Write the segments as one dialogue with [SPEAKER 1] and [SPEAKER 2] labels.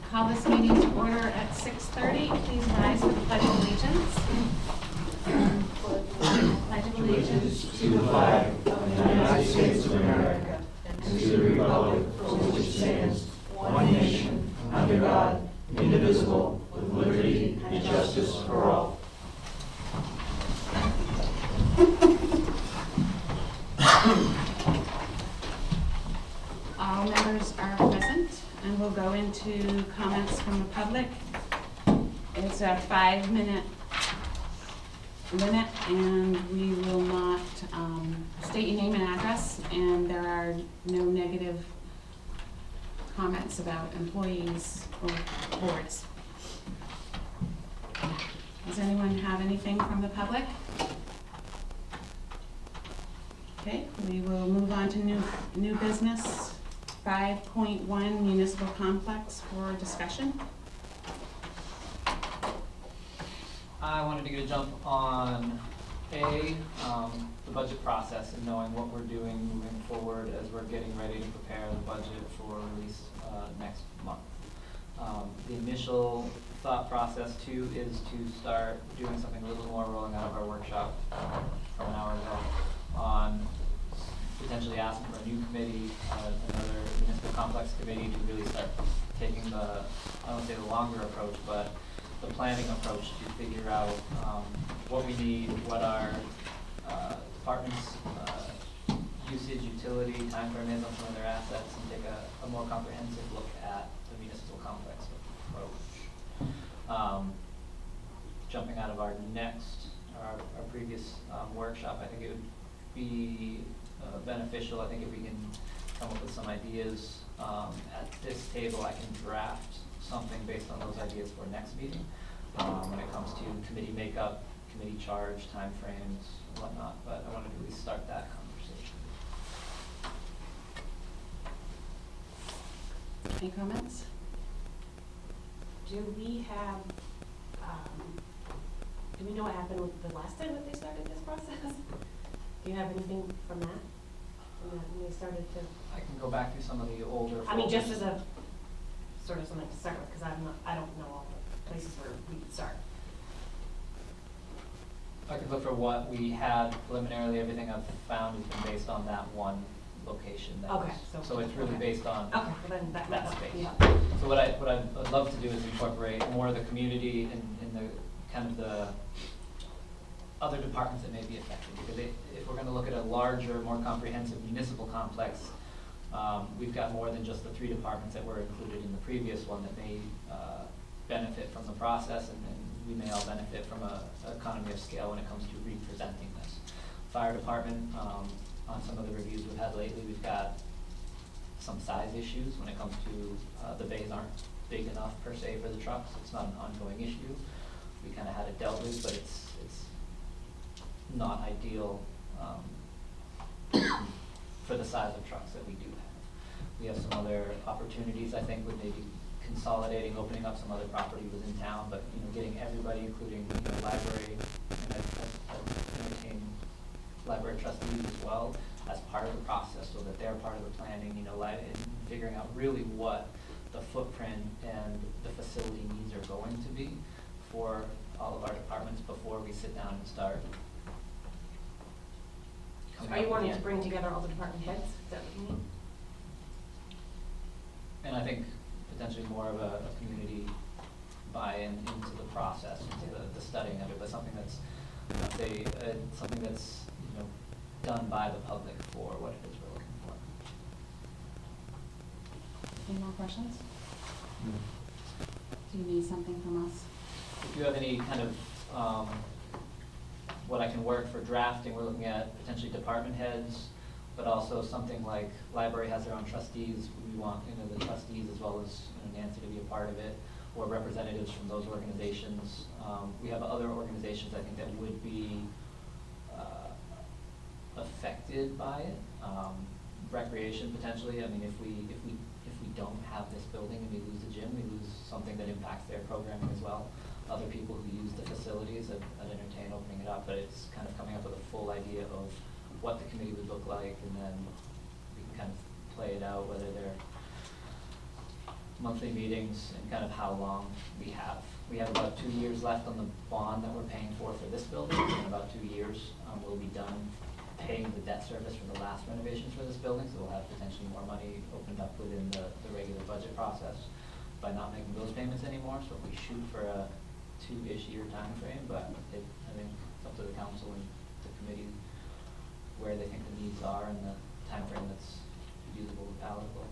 [SPEAKER 1] Call this meeting to order at 6:30. Please rise for the Pledge of Allegiance. Pledge of Allegiance
[SPEAKER 2] to the flag of the United States of America and to the republic for which it stands, one nation, under God, indivisible, with liberty and justice for all.
[SPEAKER 1] All members are present, and we'll go into comments from the public. It's a 5-minute limit, and we will not state your name and address, and there are no negative comments about employees or boards. Does anyone have anything from the public? Okay, we will move on to new business. 5.1 municipal complex for discussion.
[SPEAKER 3] I wanted to get a jump on the budget process and knowing what we're doing moving forward as we're getting ready to prepare the budget for release next month. The initial thought process too is to start doing something a little more, rolling out of our workshop from an hour ago on potentially asking for a new committee, another municipal complex committee to really start taking the, I don't want to say the longer approach, but the planning approach to figure out what we need, what our departments' usage, utility, time frame is on some of their assets, and take a more comprehensive look at the municipal complex approach. Jumping out of our previous workshop, I think it would be beneficial. I think if we can come up with some ideas at this table, I can draft something based on those ideas for next meeting when it comes to committee makeup, committee charge, timeframes, whatnot. But I wanted to at least start that conversation.
[SPEAKER 1] Any comments?
[SPEAKER 4] Do we have, do we know what happened with the last time that they started this process? Do you have anything from that? When they started to?
[SPEAKER 3] I can go back through some of the older.
[SPEAKER 4] I mean, just as a sort of something to start with, because I don't know all the places where we could start.
[SPEAKER 3] I could look for what we had preliminarily. Everything I've found has been based on that one location.
[SPEAKER 4] Okay.
[SPEAKER 3] So it's really based on
[SPEAKER 4] Okay, well then
[SPEAKER 3] that space.
[SPEAKER 4] yeah.
[SPEAKER 3] So what I'd love to do is incorporate more of the community in the kind of the other departments that may be affected, because if we're going to look at a larger, more comprehensive municipal complex, we've got more than just the 3 departments that were included in the previous one that may benefit from the process, and we may all benefit from an economy of scale when it comes to representing this. Fire department, on some of the reviews we've had lately, we've got some size issues when it comes to the bays aren't big enough per se for the trucks. It's not an ongoing issue. We kind of had it dealt with, but it's not ideal for the size of trucks that we do have. We have some other opportunities, I think, with maybe consolidating, opening up some other property within town, but getting everybody, including library, and I've entertained library trustees as well as part of the process, so that they're part of the planning, and figuring out really what the footprint and the facility needs are going to be for all of our departments before we sit down and start.
[SPEAKER 4] Are you wanting to bring together all the department heads? Is that what you mean?
[SPEAKER 3] And I think potentially more of a community buy-in into the process, into the studying of it, but something that's, something that's done by the public for what it is we're looking for.
[SPEAKER 1] Any more questions? Do you need something from us?
[SPEAKER 3] If you have any kind of what I can work for drafting, we're looking at potentially department heads, but also something like library has their own trustees. We want the trustees as well as Nancy to be a part of it, or representatives from those organizations. We have other organizations I think that would be affected by it. Recreation potentially. I mean, if we don't have this building and we lose the gym, we lose something that impacts their programming as well. Other people who use the facilities that entertain opening it up, but it's kind of coming up with a full idea of what the committee would look like, and then we can kind of play it out. monthly meetings and kind of how long we have. We have about 2 years left on the bond that we're paying for this building. In about 2 years, we'll be done paying the debt service for the last renovations for this building, so we'll have potentially more money opened up within the regular budget process by not making those payments anymore. So we shoot for a 2-ish year time frame, but I think it's up to the council and the committee where they think the needs are and the time frame that's usable and palatable.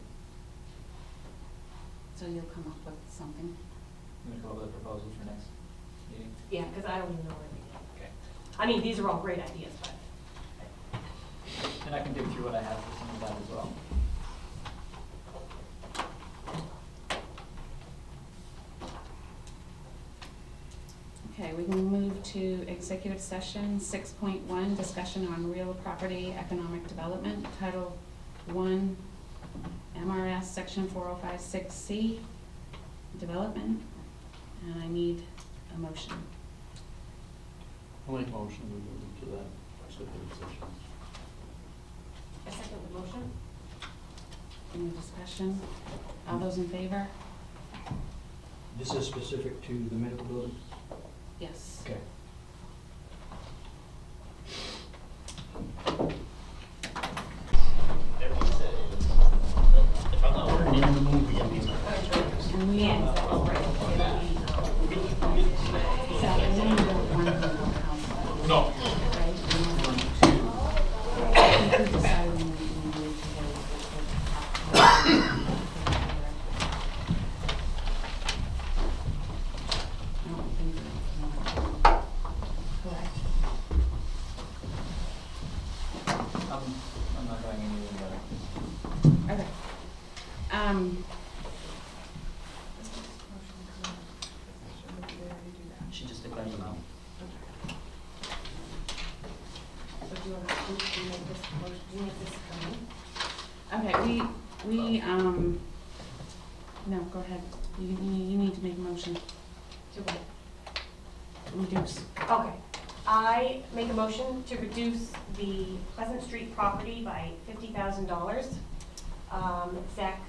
[SPEAKER 1] So you'll come up with something?
[SPEAKER 3] I'm gonna come up with a proposal for next meeting.
[SPEAKER 4] Yeah, because I don't even know where we are.
[SPEAKER 3] Okay.
[SPEAKER 4] I mean, these are all great ideas, but
[SPEAKER 3] And I can dig through what I have for some of that as well.
[SPEAKER 1] Okay, we can move to executive session, 6.1, discussion on real property economic development, Title I, MRS, Section 4056C, development, and I need a motion.
[SPEAKER 2] I'll make a motion to move into that executive session.
[SPEAKER 4] I second the motion.
[SPEAKER 1] Any discussion? All those in favor?
[SPEAKER 5] This is specific to the medical building?
[SPEAKER 1] Yes.
[SPEAKER 5] Okay.
[SPEAKER 2] If I'm not working in the movie, I mean.
[SPEAKER 1] And we,
[SPEAKER 4] Yeah, that was right.
[SPEAKER 1] so we need one legal counsel.
[SPEAKER 2] No.
[SPEAKER 1] Right? I think we decided we need to I don't think that's correct.
[SPEAKER 3] I'm not going anywhere.
[SPEAKER 1] Okay.
[SPEAKER 3] She just declared them out.
[SPEAKER 4] So do you want to make this motion, do you make this coming?
[SPEAKER 1] Okay, no, go ahead. You need to make a motion.
[SPEAKER 4] To what?
[SPEAKER 1] Reduce.
[SPEAKER 4] Okay. I make a motion to reduce the Pleasant Street property by $50,000. Zach,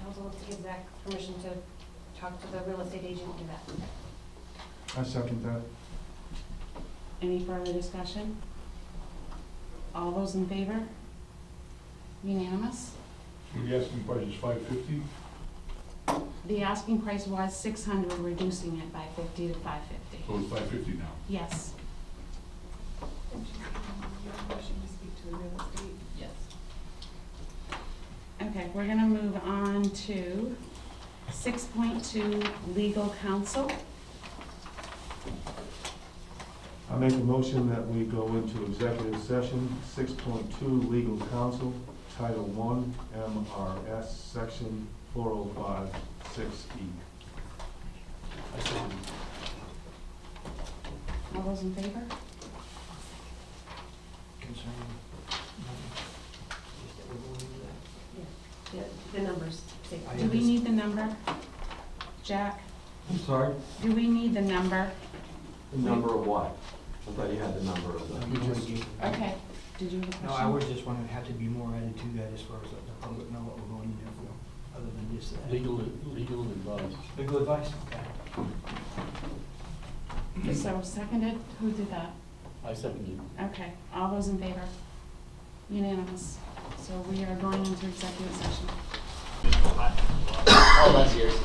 [SPEAKER 4] council wants to give Zach permission to talk to the real estate agent and do that.
[SPEAKER 6] I second that.
[SPEAKER 1] Any further discussion? All those in favor? Unanimous?
[SPEAKER 6] The asking price is $550.
[SPEAKER 1] The asking price was 600, reducing it by 50 to 550.
[SPEAKER 6] So it's $550 now.
[SPEAKER 1] Yes.
[SPEAKER 3] Yes.
[SPEAKER 1] Okay, we're gonna move on to 6.2, legal counsel.
[SPEAKER 7] I make a motion that we go into executive session, 6.2, legal counsel, Title I, MRS, Section 4056E.
[SPEAKER 2] I second.
[SPEAKER 1] All those in favor?
[SPEAKER 5] Concerning, just that we're going into that?
[SPEAKER 4] The numbers. say-
[SPEAKER 5] I
[SPEAKER 1] Do we need the number? Jack,
[SPEAKER 8] I'm sorry,
[SPEAKER 1] do we need the number?
[SPEAKER 8] the number of what? I thought you had the number of the.
[SPEAKER 5] You just gave-
[SPEAKER 1] Okay, did you have a question?
[SPEAKER 5] No, I was just wondering, had to be more added to that as far as the public know what we're going in there for, other than just that.
[SPEAKER 2] Legal advice.
[SPEAKER 5] Legal advice? Okay.
[SPEAKER 1] So seconded, who did that?
[SPEAKER 2] I second
[SPEAKER 1] Okay, all those in favor? Unanimous. So we are going into executive session.
[SPEAKER 2] Oh, that's yours.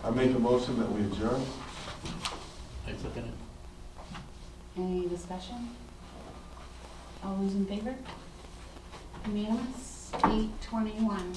[SPEAKER 7] I make a motion that we adjourn.
[SPEAKER 2] I second it.
[SPEAKER 1] Any discussion? All those in favor? Unanimous, 8:21.